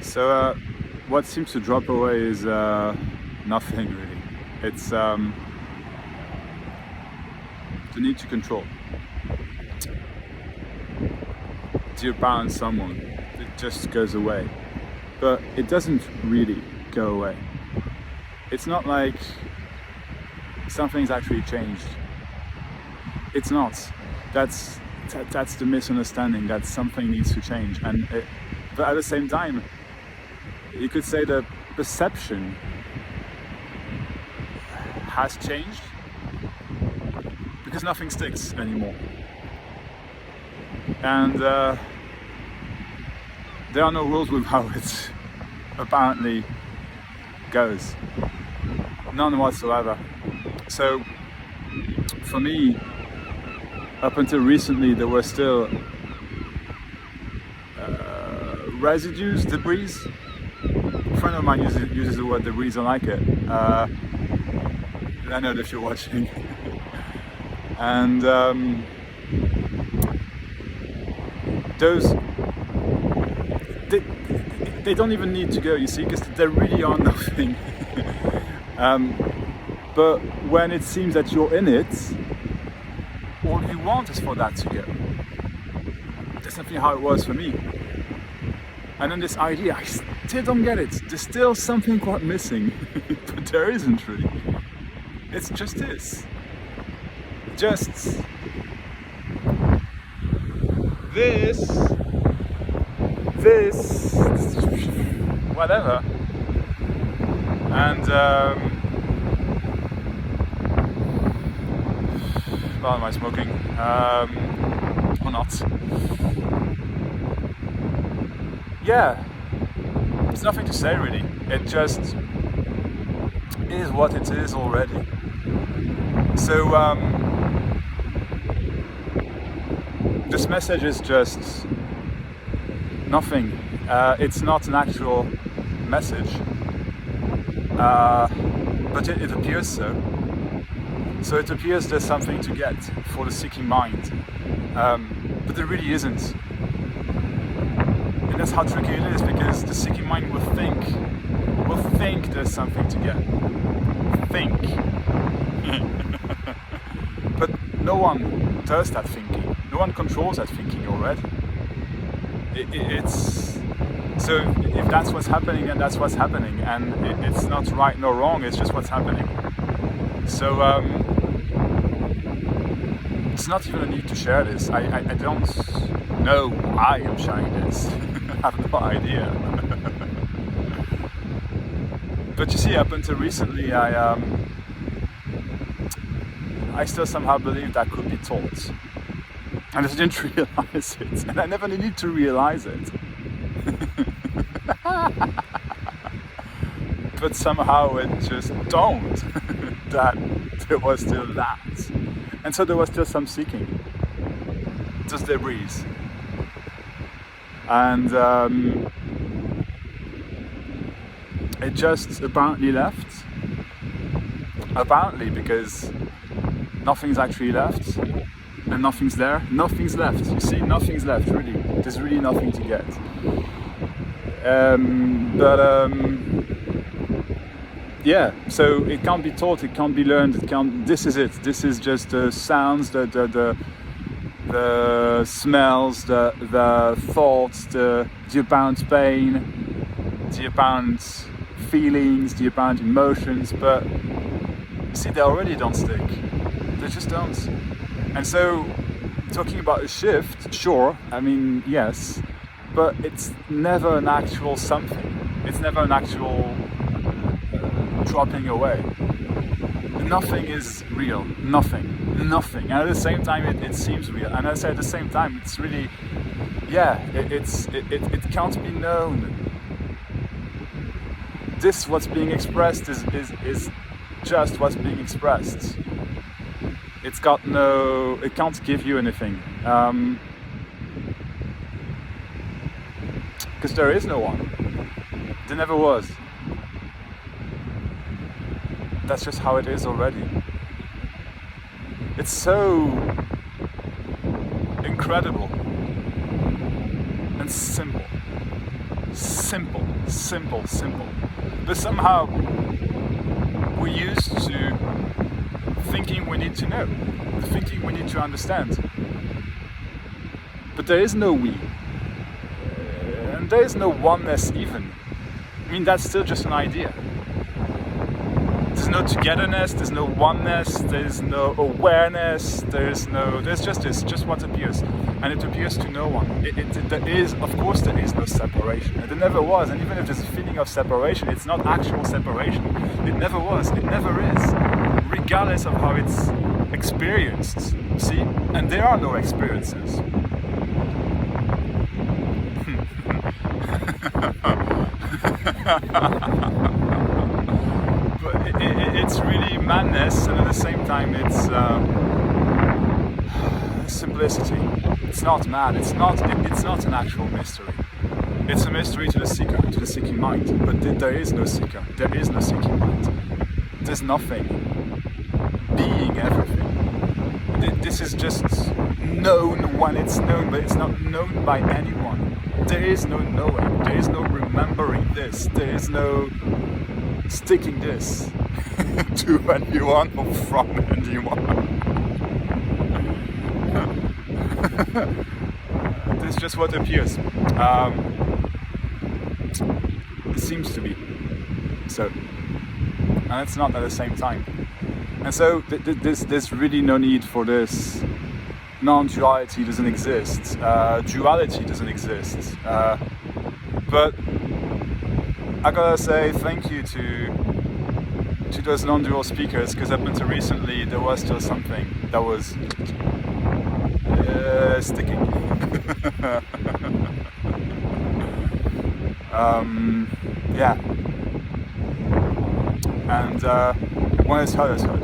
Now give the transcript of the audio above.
So what seems to drop away is nothing really. It's the need to control. Do you balance someone? It just goes away. But it doesn't really go away. It's not like something's actually changed. It's not. That's the misunderstanding, that something needs to change. But at the same time, you could say the perception has changed because nothing sticks anymore. And there are no rules with how it apparently goes. None whatsoever. So for me, up until recently, there were still residues, debris. A friend of mine uses the word debris, I like it. I know that if you're watching. And those, they don't even need to go, you see, because they really are nothing. But when it seems that you're in it, all you want is for that to go. That's definitely how it was for me. And then this idea, I still don't get it. There's still something quite missing, but there isn't really. It's just this. Just this, whatever. And well, am I smoking? Or not? Yeah, there's nothing to say really. It just is what it is already. So this message is just nothing. It's not an actual message, but it appears so. So it appears there's something to get for the seeking mind, but there really isn't. And that's how tricky it is, because the seeking mind will think there's something to get. Think. But no one does that thinking. No one controls that thinking already. It's so if that's what's happening, then that's what's happening, and it's not right nor wrong. It's just what's happening. So it's not even a need to share this. I don't know why I'm sharing this. I have no idea. But you see, up until recently, I still somehow believed that could be taught. And I didn't realize it. And I never needed to realize it. But somehow it just dawned that there was still that. And so there was still some seeking. Just debris. And it just apparently left. Apparently, because nothing's actually left. And nothing's there. Nothing's left. You see, nothing's left, really. There's really nothing to get. Yeah, so it can't be taught, it can't be learned, this is it. This is just the sounds, the smells, the thoughts, the apparent pain, the apparent feelings, the apparent emotions, but see, they already don't stick. They just don't. And so, talking about a shift, sure, I mean, yes, but it's never an actual something. It's never an actual dropping away. Nothing is real. Nothing. And at the same time, it seems real. And I say at the same time, it's really, yeah, it can't be known. This, what's being expressed, is just what's being expressed. It can't give you anything. Because there is no one. There never was. That's just how it is already. It's so incredible and simple. simple, simple, simple. But somehow we're used to thinking we need to know, thinking we need to understand. But there is no we. And there is no oneness even. I mean, that's still just an idea. There's no togetherness, there's no oneness, there's no awareness, there's just this, just what appears. And it appears to no one. There is, of course there is no separation. And there never was, and even if there's a feeling of separation, it's not actual separation. It never was, it never is. Regardless of how it's experienced, see? And there are no experiences. But it's really madness, and at the same time it's simplicity. It's not mad. It's not an actual mystery. It's a mystery to the seeker, to the seeking mind. But there is no seeker. There is no seeking mind. There's nothing. Being everything. This is just known when it's known, but it's not known by anyone. There is no knowing. There is no remembering this. There is no sticking this to anyone or from anyone. This is just what appears. It seems to be so, and it's not at the same time. And so there's really no need for this. Non-duality doesn't exist. Duality doesn't exist. But I gotta say thank you to those non-dual speakers, because up until recently there was still something that was sticking. Yeah. And when it's heard, it's heard.